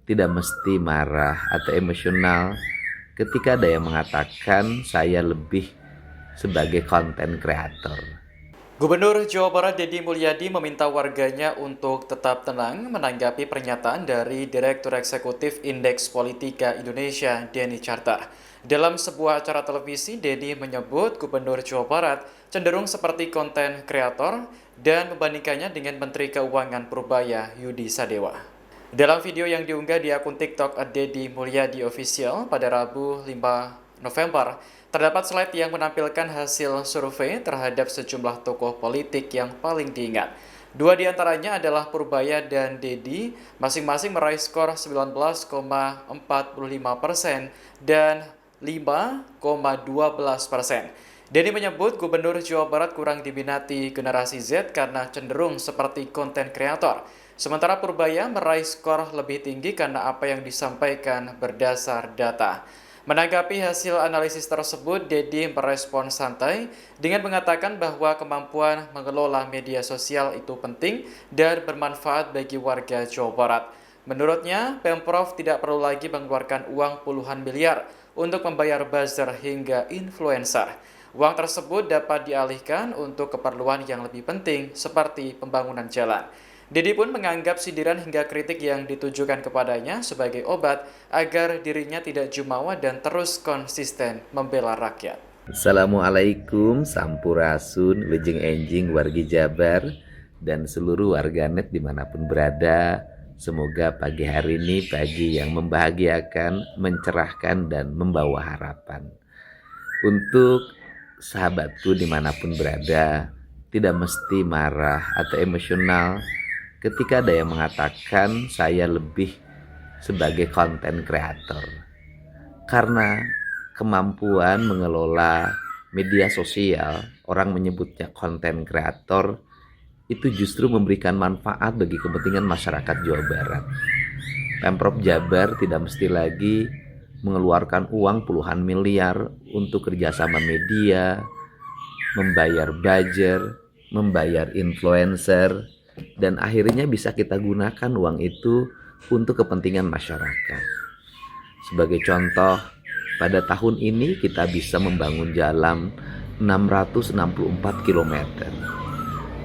tidak mesti marah atau emosional ketika ada yang mengatakan saya lebih sebagai konten kreator. Gubernur Jawa Barat Deddy Mulyadi meminta warganya untuk tetap tenang menanggapi pernyataan dari Direktur Eksekutif Indeks Politika Indonesia, Denny Carter. Dalam sebuah acara televisi, Deddy menyebut Gubernur Jawa Barat cenderung seperti konten kreator dan membandingkannya dengan Menteri Keuangan Purbaya Yudi Sadewa. Dalam video yang diunggah di akun TikTok @Deddy Mulyadi Official pada Rabu 5 November, terdapat slide yang menampilkan hasil survei terhadap sejumlah tokoh politik yang paling diingat. Dua di antaranya adalah Purbaya dan Deddy, masing-masing meraih skor 19,45% dan 5,12%. Deddy menyebut Gubernur Jawa Barat kurang diminati generasi Z karena cenderung seperti konten kreator. Sementara Purbaya meraih skor lebih tinggi karena apa yang disampaikan berdasar data. Menanggapi hasil analisis tersebut, Deddy merespon santai dengan mengatakan bahwa kemampuan mengelola media sosial itu penting dan bermanfaat bagi warga Jawa Barat. Menurutnya, Pemprov tidak perlu lagi mengeluarkan uang puluhan miliar untuk membayar buzzer hingga influencer. Uang tersebut dapat dialihkan untuk keperluan yang lebih penting seperti pembangunan jalan. Deddy pun menganggap sindiran hingga kritik yang ditujukan kepadanya sebagai obat agar dirinya tidak jumawa dan terus konsisten membela rakyat. Assalamualaikum, sampurasun, wejeng enjing, wargi Jabar, dan seluruh warganet dimanapun berada. Semoga pagi hari ini pagi yang membahagiakan, mencerahkan, dan membawa harapan. Untuk sahabatku dimanapun berada, tidak mesti marah atau emosional ketika ada yang mengatakan saya lebih sebagai konten kreator. Karena kemampuan mengelola media sosial, orang menyebutnya konten kreator, itu justru memberikan manfaat bagi kepentingan masyarakat Jawa Barat. Pemprov Jabar tidak mesti lagi mengeluarkan uang puluhan miliar untuk kerjasama media, membayar buzzer, membayar influencer, dan akhirnya bisa kita gunakan uang itu untuk kepentingan masyarakat. Sebagai contoh, pada tahun ini kita bisa membangun jalan 664 km.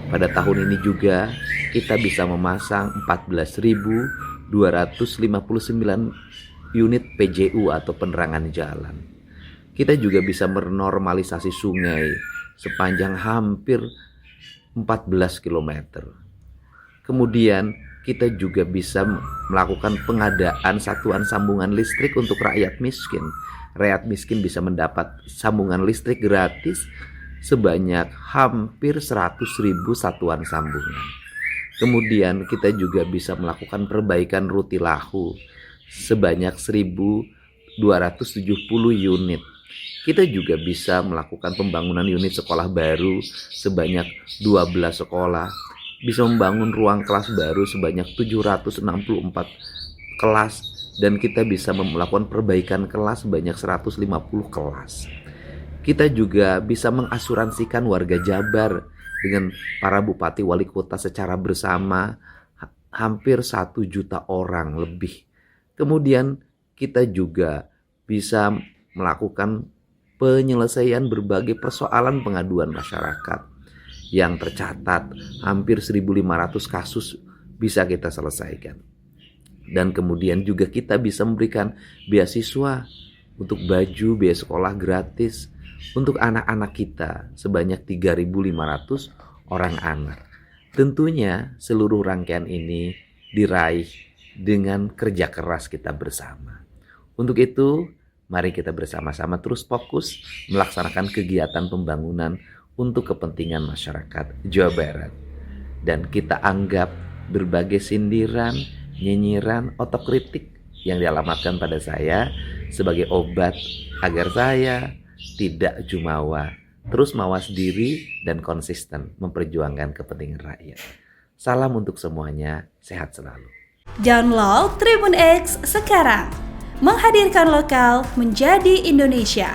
Pada tahun ini juga kita bisa memasang 14.259 unit PJU atau penerangan jalan. Kita juga bisa menormalisasi sungai sepanjang hampir 14 km. Kemudian kita juga bisa melakukan pengadaan satuan sambungan listrik untuk rakyat miskin. Rakyat miskin bisa mendapat sambungan listrik gratis sebanyak hampir 100.000 satuan sambungan. Kemudian kita juga bisa melakukan perbaikan rutilahu sebanyak 1.270 unit. Kita juga bisa melakukan pembangunan unit sekolah baru sebanyak 12 sekolah. Bisa membangun ruang kelas baru sebanyak 764 kelas, dan kita bisa melakukan perbaikan kelas sebanyak 150 kelas. Kita juga bisa mengasuransikan warga Jabar dengan para bupati wali kota secara bersama hampir 1 juta orang lebih. Kemudian kita juga bisa melakukan penyelesaian berbagai persoalan pengaduan masyarakat yang tercatat hampir 1.500 kasus bisa kita selesaikan. Dan kemudian juga kita bisa memberikan beasiswa untuk baju, biaya sekolah gratis untuk anak-anak kita sebanyak 3.500 orang anak. Tentunya seluruh rangkaian ini diraih dengan kerja keras kita bersama. Untuk itu, mari kita bersama-sama terus fokus melaksanakan kegiatan pembangunan untuk kepentingan masyarakat Jawa Barat. Dan kita anggap berbagai sindiran, nyinyiran, otokritik yang dialamatkan pada saya sebagai obat agar saya tidak jumawa, terus mawas diri dan konsisten memperjuangkan kepentingan rakyat. Salam untuk semuanya, sehat selalu. Download Tribun X sekarang, menghadirkan lokal menjadi Indonesia.